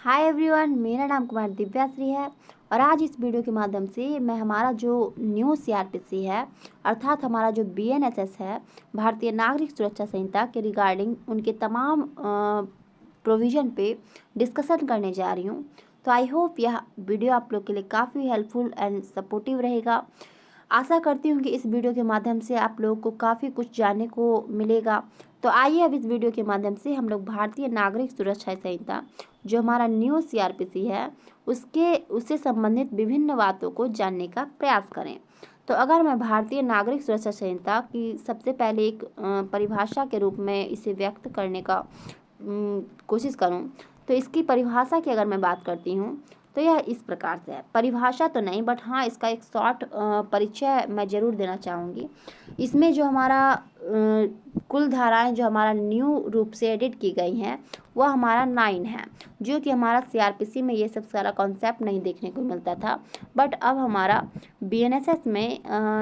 Hi everyone, मेरा नाम कुमार दिव्याश्री है और आज इस वीडियो के माध्यम से मैं हमारा जो न्यू सीआरपीसी है अर्थात हमारा जो बीएनएसएस है, भारतीय नागरिक सुरक्षा संहिता के रिगार्डिंग उनके तमाम प्रोविज़न पे डिस्कशन करने जा रही हूँ। तो आई होप यह वीडियो आप लोग के लिए काफ़ी हेल्पफुल एंड सपोर्टिव रहेगा। आशा करती हूँ कि इस वीडियो के माध्यम से आप लोगों को काफ़ी कुछ जानने को मिलेगा। तो आइए अब इस वीडियो के माध्यम से हम लोग भारतीय नागरिक सुरक्षा संहिता जो हमारा न्यू सीआरपीसी है उससे संबंधित विभिन्न बातों को जानने का प्रयास करें। तो अगर मैं भारतीय नागरिक सुरक्षा संहिता की सबसे पहले एक परिभाषा के रूप में इसे व्यक्त करने का कोशिश करूं, तो इसकी परिभाषा की अगर मैं बात करती हूं तो यह इस प्रकार से है। परिभाषा तो नहीं, बट हाँ इसका एक शॉर्ट परिचय मैं ज़रूर देना चाहूँगी। इसमें जो हमारा कुल धाराएं जो हमारा न्यू रूप से एडिट की गई हैं वह हमारा 9 है, जो कि हमारा सीआरपीसी में ये सब सारा कॉन्सेप्ट नहीं देखने को मिलता था। बट अब हमारा बीएनएसएस में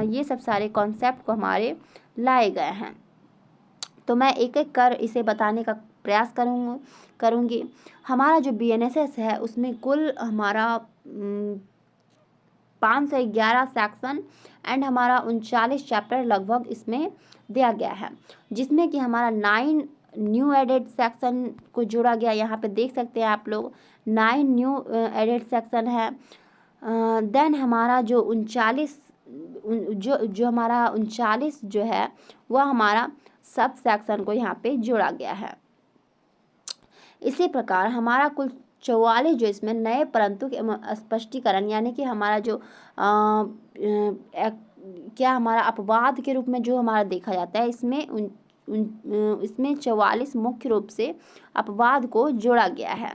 ये सब सारे कॉन्सेप्ट को हमारे लाए गए हैं। तो मैं एक एक कर इसे बताने का प्रयास करूँगी। हमारा जो बीएनएसएस है उसमें कुल हमारा 511 सेक्शन एंड हमारा 39 चैप्टर लगभग इसमें दिया गया है, जिसमें कि हमारा 9 न्यू एडेड सेक्शन को जोड़ा गया। यहाँ पे देख सकते हैं आप लोग 9 न्यू एडेड सेक्शन है। देन हमारा जो 39 जो हमारा 39 जो है वह हमारा सब सेक्शन को यहाँ पे जोड़ा गया है। इसी प्रकार हमारा कुल 44 जो इसमें नए परंतु स्पष्टीकरण यानी कि हमारा जो क्या हमारा अपवाद के रूप में जो हमारा देखा जाता है इसमें 44 मुख्य रूप से अपवाद को जोड़ा गया है।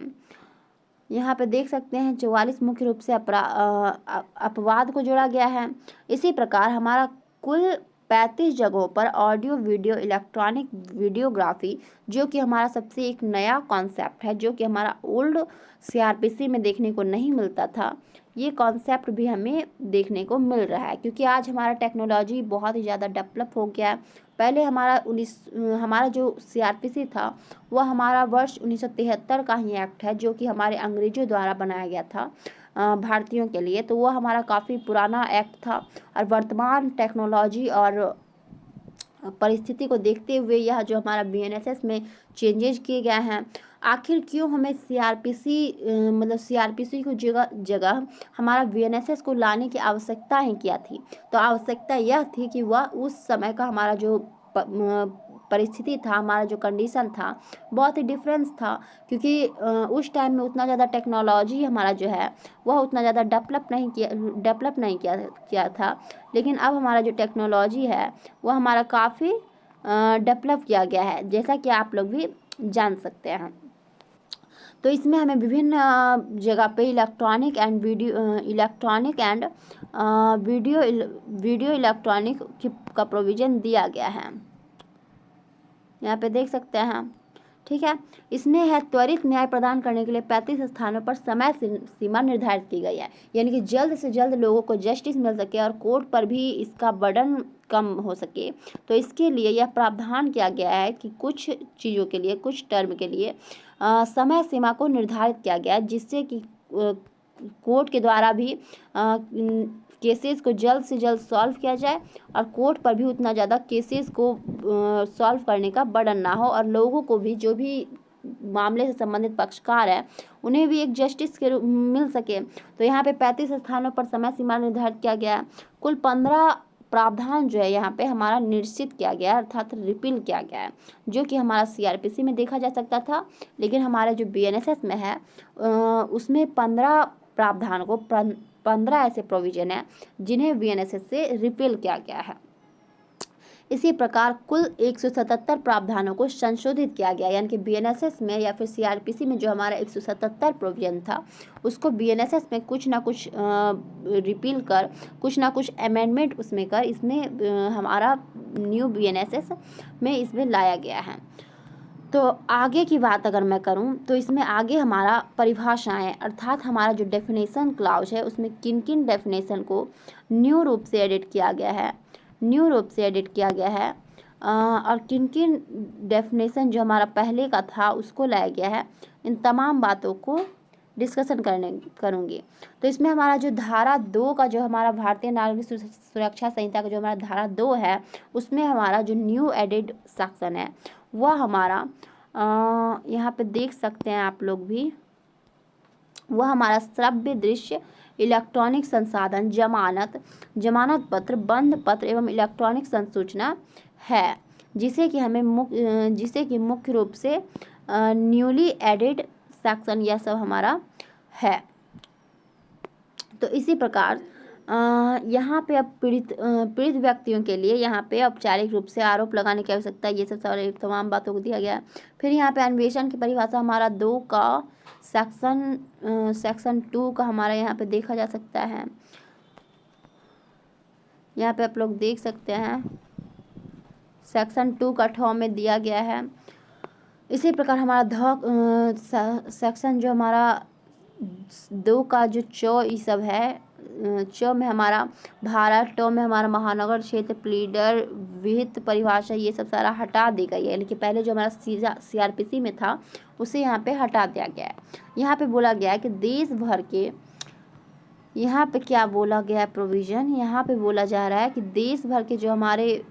यहाँ पे देख सकते हैं 44 मुख्य रूप से अपवाद को जोड़ा गया है। इसी प्रकार हमारा कुल 35 जगहों पर ऑडियो वीडियो इलेक्ट्रॉनिक वीडियोग्राफी, जो कि हमारा सबसे एक नया कॉन्सेप्ट है, जो कि हमारा ओल्ड सीआरपीसी में देखने को नहीं मिलता था। ये कॉन्सेप्ट भी हमें देखने को मिल रहा है क्योंकि आज हमारा टेक्नोलॉजी बहुत ही ज़्यादा डेवलप हो गया है। पहले हमारा जो सीआरपीसी था वह हमारा वर्ष 1973 का ही एक्ट है, जो कि हमारे अंग्रेजों द्वारा बनाया गया था भारतीयों के लिए। तो वह हमारा काफ़ी पुराना एक्ट था और वर्तमान टेक्नोलॉजी और परिस्थिति को देखते हुए यह जो हमारा बीएनएसएस में चेंजेज किए गए हैं। आखिर क्यों हमें सीआरपीसी को जगह हमारा बीएनएसएस को लाने की आवश्यकता ही क्या थी? तो आवश्यकता यह थी कि वह उस समय का हमारा जो परिस्थिति था, हमारा जो कंडीशन था बहुत ही डिफरेंस था, क्योंकि उस टाइम में उतना ज़्यादा टेक्नोलॉजी हमारा जो है वह उतना ज़्यादा डेवलप नहीं किया था। लेकिन अब हमारा जो टेक्नोलॉजी है वह हमारा काफ़ी डेवलप किया गया है, जैसा कि आप लोग भी जान सकते हैं। तो इसमें हमें विभिन्न जगह पे इलेक्ट्रॉनिक एंड वीडियो इलेक्ट्रॉनिक का प्रोविज़न दिया गया है। यहाँ पे देख सकते हैं, ठीक है। इसमें है त्वरित न्याय प्रदान करने के लिए 35 स्थानों पर समय सीमा निर्धारित की गई है, यानी कि जल्द से जल्द लोगों को जस्टिस मिल सके और कोर्ट पर भी इसका बर्डन कम हो सके। तो इसके लिए यह प्रावधान किया गया है कि कुछ चीज़ों के लिए, कुछ टर्म के लिए समय सीमा को निर्धारित किया गया है, जिससे कि कोर्ट के द्वारा भी केसेस को जल्द से जल्द सॉल्व किया जाए और कोर्ट पर भी उतना ज़्यादा केसेस को सॉल्व करने का बर्डन ना हो और लोगों को भी जो भी मामले से संबंधित पक्षकार है उन्हें भी एक जस्टिस के रूप मिल सके। तो यहाँ पे 35 स्थानों पर समय सीमा निर्धारित किया गया है। कुल 15 प्रावधान जो है यहाँ पे हमारा निश्चित किया गया है, अर्थात रिपील किया गया है, जो कि हमारा सीआरपीसी में देखा जा सकता था। लेकिन हमारे जो बीएनएसएस में है उसमें 15 प्रावधान को 15 ऐसे प्रोविजन है जिन्हें बीएनएसएस से रिपील किया गया है। इसी प्रकार कुल 177 प्रावधानों को संशोधित किया गया, यानी कि बीएनएसएस में या फिर सीआरपीसी में जो हमारा 177 प्रोविजन था उसको बीएनएसएस में कुछ ना कुछ रिपील कर, कुछ ना कुछ अमेंडमेंट उसमें कर, इसमें हमारा न्यू बीएनएसएस में इसमें लाया गया है। तो आगे की बात अगर मैं करूं तो इसमें आगे हमारा परिभाषाएं अर्थात हमारा जो डेफिनेशन क्लाउज है उसमें किन किन डेफिनेशन को न्यू रूप से एडिट किया गया है और किन किन डेफिनेशन जो हमारा पहले का था उसको लाया गया है। इन तमाम बातों को डिस्कशन करूँगी। तो इसमें हमारा जो धारा 2 का जो हमारा भारतीय नागरिक सुरक्षा संहिता का जो हमारा धारा 2 है, उसमें हमारा जो न्यू एडेड सेक्शन है वह हमारा यहाँ पे देख सकते हैं आप लोग भी, वह हमारा श्रव्य दृश्य इलेक्ट्रॉनिक संसाधन जमानत पत्र बंध पत्र एवं इलेक्ट्रॉनिक संसूचना है, जिसे कि मुख्य रूप से न्यूली एडेड सेक्शन यह सब हमारा है। तो इसी प्रकार यहाँ पे अब पीड़ित व्यक्तियों के लिए यहाँ पे औपचारिक रूप से आरोप लगाने की आवश्यकता, ये सब सारे तमाम बातों को दिया गया है। फिर यहाँ पे अन्वेषण की परिभाषा हमारा 2 का सेक्शन 2 का हमारा यहाँ पे देखा जा सकता है। यहाँ पे आप लोग देख सकते हैं सेक्शन 2 का ठ में दिया गया है। इसी प्रकार हमारा सेक्शन जो हमारा 2 का जो च ये सब है, च में हमारा भारत, ट में हमारा महानगर क्षेत्र, प्लीडर, विहित परिभाषा, ये सब सारा हटा दी गई है। लेकिन पहले जो हमारा CRPC में था उसे यहाँ पे हटा दिया गया है। यहाँ पे बोला गया है कि देश भर के, यहाँ पे क्या बोला गया है प्रोविज़न, यहाँ पे बोला जा रहा है कि देश भर के जो हमारे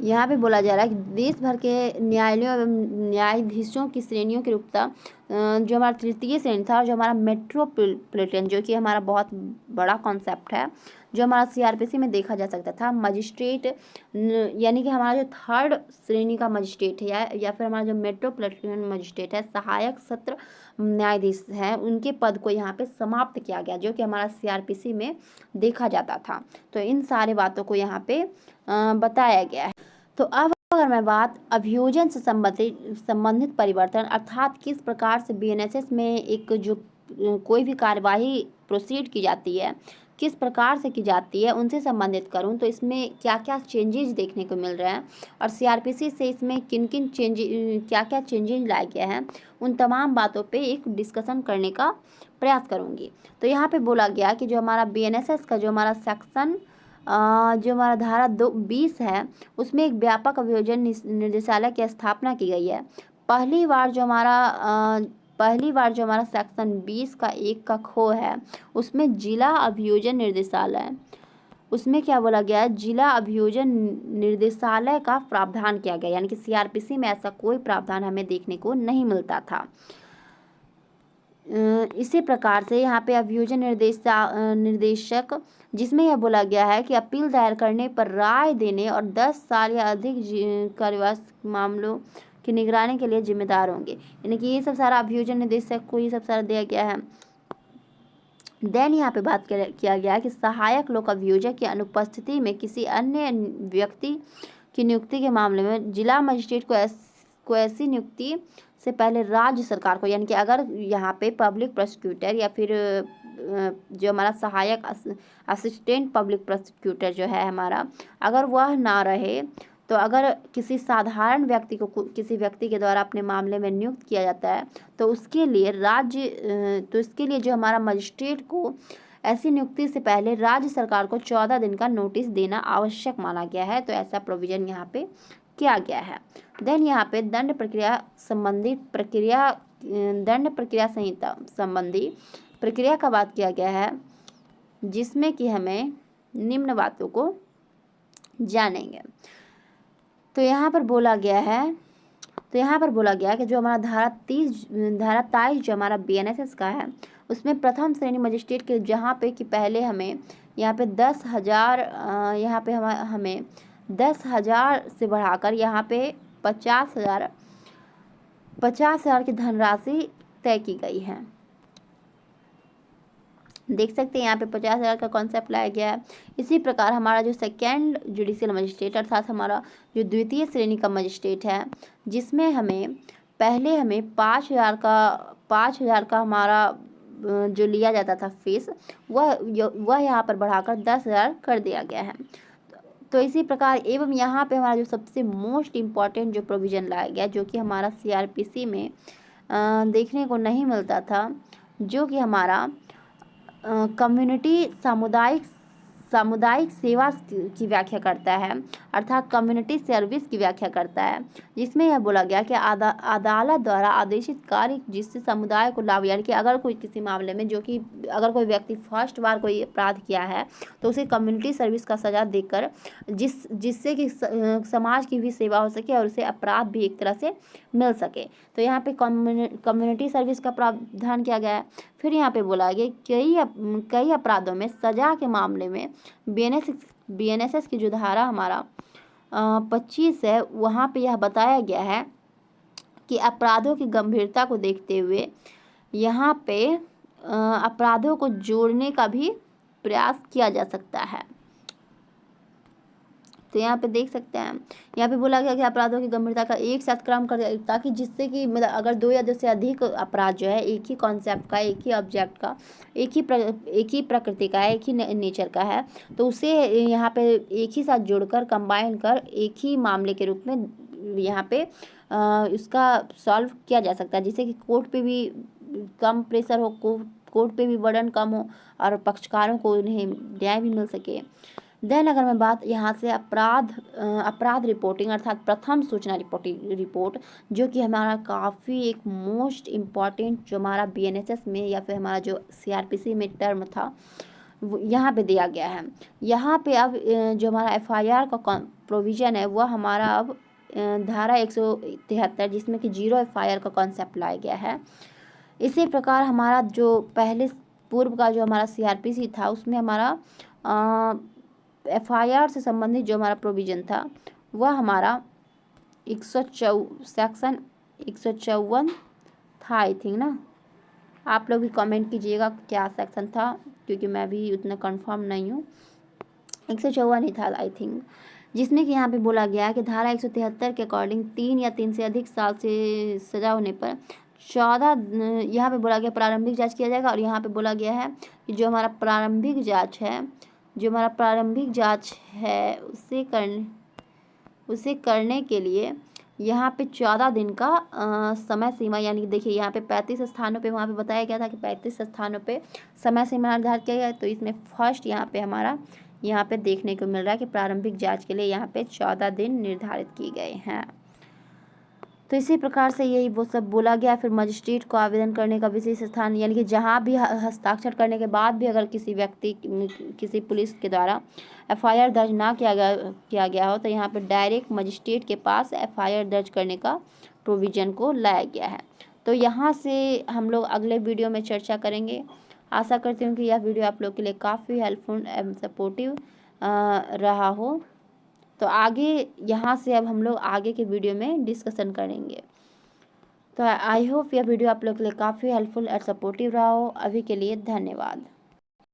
यहाँ पे बोला जा रहा है कि देश भर के न्यायालयों एवं न्यायाधीशों की श्रेणियों की रूपता जो हमारा तृतीय श्रेणी था, और जो हमारा मेट्रोपॉलिटन, जो कि हमारा बहुत बड़ा कॉन्सेप्ट है, जो हमारा CRPC में देखा जा सकता था, मजिस्ट्रेट यानी कि हमारा जो 3rd श्रेणी का मजिस्ट्रेट है या फिर हमारा जो मेट्रोपॉलिटन मजिस्ट्रेट है, सहायक सत्र न्यायाधीश है, उनके पद को यहाँ पे समाप्त किया गया, जो कि हमारा CRPC में देखा जाता था। तो इन सारे बातों को यहाँ पे बताया गया है। तो अब अगर मैं बात अभियोजन से संबंधित परिवर्तन, अर्थात किस प्रकार से BNSS में एक जो कोई भी कार्यवाही प्रोसीड की जाती है किस प्रकार से की जाती है, उनसे संबंधित करूं, तो इसमें क्या क्या चेंजेस देखने को मिल रहे हैं और CRPC से इसमें किन किन क्या क्या चेंजेस लाए गए हैं, उन तमाम बातों पे एक डिस्कशन करने का प्रयास करूंगी। तो यहाँ पे बोला गया कि जो हमारा BNSS का जो हमारा सेक्शन जो हमारा धारा 20 है, उसमें एक व्यापक अभियोजन निर्देशालय की स्थापना की गई है। पहली बार जो हमारा सेक्शन 20 का 1 का खो है, उसमें जिला अभियोजन निर्देशालय, उसमें क्या बोला गया है, जिला अभियोजन निर्देशालय का प्रावधान किया गया, यानी कि CRPC में ऐसा कोई प्रावधान हमें देखने को नहीं मिलता था। इसी प्रकार से यहाँ पे अभियोजन निर्देशक, जिसमें यह बोला गया है कि अपील दायर करने पर राय देने और 10 साल या अधिक कार्यवाही मामलों की निगरानी के लिए जिम्मेदार होंगे, यानी कि ये सब सारा अभियोजन निर्देशक को ये सब सारा दिया गया है। देन यहाँ पे बात किया गया कि सहायक लोक अभियोजक की अनुपस्थिति में किसी अन्य व्यक्ति की नियुक्ति के मामले में जिला मजिस्ट्रेट को ऐसी नियुक्ति से पहले राज्य सरकार को, यानी कि अगर यहाँ पे पब्लिक प्रोसिक्यूटर या फिर जो हमारा सहायक असिस्टेंट पब्लिक प्रोसिक्यूटर जो है हमारा, अगर वह ना रहे, तो अगर किसी साधारण व्यक्ति को किसी व्यक्ति के द्वारा अपने मामले में नियुक्त किया जाता है, तो इसके लिए जो हमारा मजिस्ट्रेट को ऐसी नियुक्ति से पहले राज्य सरकार को 14 दिन का नोटिस देना आवश्यक माना गया है। तो ऐसा प्रोविज़न यहाँ पे किया गया है। देन यहाँ पे दंड प्रक्रिया संहिता संबंधी प्रक्रिया का बात किया गया है, जिसमें कि हमें निम्न बातों को जानेंगे। तो यहाँ पर बोला गया है कि जो हमारा धारा 23 जो हमारा BNSS का है, उसमें प्रथम श्रेणी मजिस्ट्रेट के जहाँ पे कि पहले हमें यहाँ पे 10,000 यहाँ पे हमें 10,000 से बढ़ाकर यहाँ पे 50,000 की धनराशि तय की गई है। देख सकते हैं यहाँ पे 50,000 का कॉन्सेप्ट लाया गया है। इसी प्रकार हमारा जो सेकेंड जुडिशियल मजिस्ट्रेट, अर्थात हमारा जो द्वितीय श्रेणी का मजिस्ट्रेट है, जिसमें हमें पहले 5,000 का हमारा जो लिया जाता था फीस, वह यहाँ पर बढ़ाकर 10,000 कर दिया गया है। तो इसी प्रकार एवं यहाँ पे हमारा जो सबसे मोस्ट इम्पॉर्टेंट जो प्रोविज़न लाया गया, जो कि हमारा CRPC में देखने को नहीं मिलता था, जो कि हमारा कम्युनिटी सामुदायिक सामुदायिक सेवा की व्याख्या करता है, अर्थात कम्युनिटी सर्विस की व्याख्या करता है, जिसमें यह बोला गया कि अदालत द्वारा आदेशित कार्य जिससे समुदाय को लाभ, यानी कि अगर कोई किसी मामले में जो कि अगर कोई व्यक्ति फर्स्ट बार कोई अपराध किया है तो उसे कम्युनिटी सर्विस का सजा देकर जिससे कि समाज की भी सेवा हो सके और उसे अपराध भी एक तरह से मिल सके। तो यहाँ पे कम्युनिटी सर्विस का प्रावधान किया गया है। फिर यहाँ पे बोला गया कई अपराधों में सजा के मामले में BNSS की जो धारा हमारा 25 है, वहाँ पे यह बताया गया है कि अपराधों की गंभीरता को देखते हुए यहाँ पे अपराधों को जोड़ने का भी प्रयास किया जा सकता है। तो यहाँ पे देख सकते हैं, यहाँ पे बोला गया कि अपराधों की गंभीरता का एक साथ क्रम कर, ताकि जिससे कि मतलब अगर 2 या 2 से अधिक अपराध जो है एक ही कॉन्सेप्ट का, एक ही ऑब्जेक्ट का, एक ही प्रकृति का है, एक ही नेचर का है, तो उसे यहाँ पे एक ही साथ जोड़कर कंबाइन कर एक ही मामले के रूप में यहाँ पे इसका सॉल्व किया जा सकता है, जिससे कि कोर्ट पे भी कम प्रेशर हो, कोर्ट पे भी बर्डन कम हो और पक्षकारों को उन्हें न्याय भी मिल सके। देन अगर मैं बात यहाँ से अपराध रिपोर्टिंग अर्थात प्रथम सूचना रिपोर्ट, जो कि हमारा काफ़ी एक मोस्ट इम्पॉर्टेंट जो हमारा BNSS में या फिर हमारा जो CRPC में टर्म था, यहाँ पे दिया गया है। यहाँ पे अब जो हमारा FIR का प्रोविज़न है वह हमारा अब धारा 173 जिसमें कि 0 FIR का कॉन्सेप्ट लाया गया है। इसी प्रकार हमारा जो पहले पूर्व का जो हमारा CRPC था उसमें हमारा FIR से संबंधित जो हमारा प्रोविज़न था वह हमारा सेक्शन 154 था, आई थिंक ना। आप लोग भी कमेंट कीजिएगा क्या सेक्शन था, क्योंकि मैं भी उतना कंफर्म नहीं हूँ। 154 ही था आई थिंक, जिसमें कि यहाँ पे बोला गया है कि धारा 173 के अकॉर्डिंग 3 या 3 से अधिक साल से सजा होने पर 14 यहाँ पे बोला गया प्रारंभिक जांच किया जाएगा। और यहाँ पे बोला गया है कि जो हमारा प्रारंभिक जांच है उसे करने के लिए यहाँ पे 14 दिन का समय सीमा, यानी कि देखिए यहाँ पे 35 स्थानों पे वहाँ पे बताया गया था कि 35 स्थानों पे समय सीमा निर्धारित किया गया। तो इसमें फर्स्ट यहाँ पे हमारा यहाँ पे देखने को मिल रहा है कि प्रारंभिक जांच के लिए यहाँ पे 14 दिन निर्धारित किए गए हैं। तो इसी प्रकार से यही वो सब बोला गया। फिर मजिस्ट्रेट को आवेदन करने का विशेष स्थान, यानी कि जहाँ भी हस्ताक्षर करने के बाद भी अगर किसी पुलिस के द्वारा FIR दर्ज ना किया गया हो तो यहाँ पे डायरेक्ट मजिस्ट्रेट के पास FIR दर्ज करने का प्रोविज़न को लाया गया है। तो यहाँ से हम लोग अगले वीडियो में चर्चा करेंगे। आशा करती हूँ कि यह वीडियो आप लोग के लिए काफ़ी हेल्पफुल एवं सपोर्टिव रहा हो। तो आगे यहाँ से अब हम लोग आगे के वीडियो में डिस्कशन करेंगे। तो आई होप यह वीडियो आप लोग के लिए काफ़ी हेल्पफुल और सपोर्टिव रहा हो। अभी के लिए धन्यवाद।